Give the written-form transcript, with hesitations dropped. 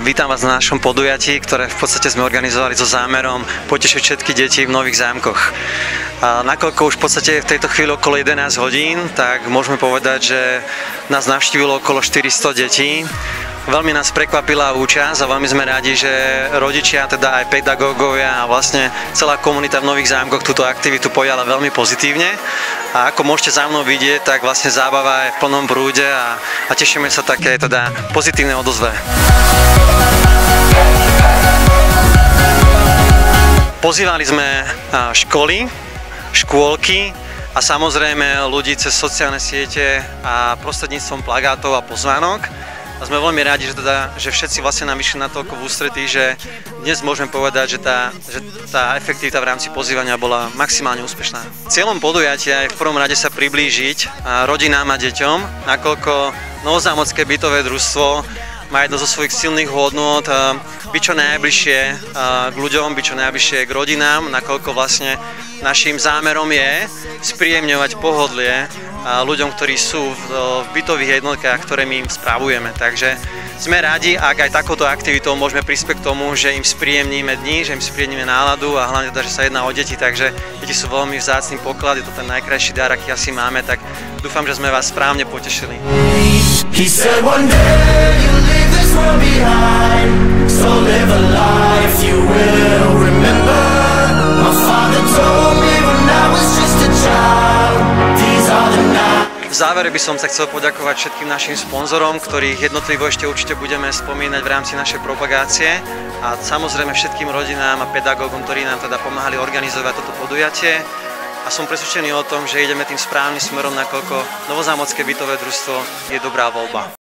Vítam vás na našom podujatí, ktoré v podstate sme organizovali so zámerom potešiť všetky deti v Nových Zámkoch. A nakoľko už v podstate v tejto chvíli okolo 11 hodín, tak môžeme povedať, že nás navštívilo okolo 400 detí. Veľmi nás prekvapila účasť a veľmi sme radi, že rodičia, teda aj pedagógovia a vlastne celá komunita v Nových Zámkoch túto aktivitu pojala veľmi pozitívne. A ako môžete za mnou vidieť, tak vlastne zábava je v plnom prúde a tešíme sa také teda pozitívne odozve. Pozývali sme školy, škôlky a samozrejme ľudí cez sociálne siete a prostredníctvom plagátov a pozvánok. A sme veľmi radi, že všetci vlastne nám vyšli natoľko v ústretí, že dnes môžeme povedať, že tá efektivita v rámci pozývania bola maximálne úspešná. Cieľom podujatia je v prvom rade sa priblížiť rodinám a deťom, nakoľko Novozámocké bytové družstvo má jedno zo svojich silných hodnôt byť čo najbližšie k ľuďom, byť čo najbližšie k rodinám, nakoľko vlastne naším zámerom je spríjemňovať pohodlie ľuďom, ktorí sú v bytových jednotkách, ktoré my im spravujeme. Takže sme radi, ak aj takouto aktivitou môžeme prispieť k tomu, že im spríjemníme dni, že im spríjemníme náladu a hlavne teda, že sa jedná o deti, takže deti sú veľmi vzácny poklad, je to ten najkrajší dar, aký asi máme, tak dúfam, že sme vás správne potešili. V závere by som sa chcel poďakovať všetkým našim sponzorom, ktorých jednotlivo ešte určite budeme spomínať v rámci našej propagácie a samozrejme všetkým rodinám a pedagógom, ktorí nám teda pomáhali organizovať toto podujatie. A som presvedčený o tom, že ideme tým správnym smerom, nakoľko Novozámocké bytové družstvo je dobrá voľba.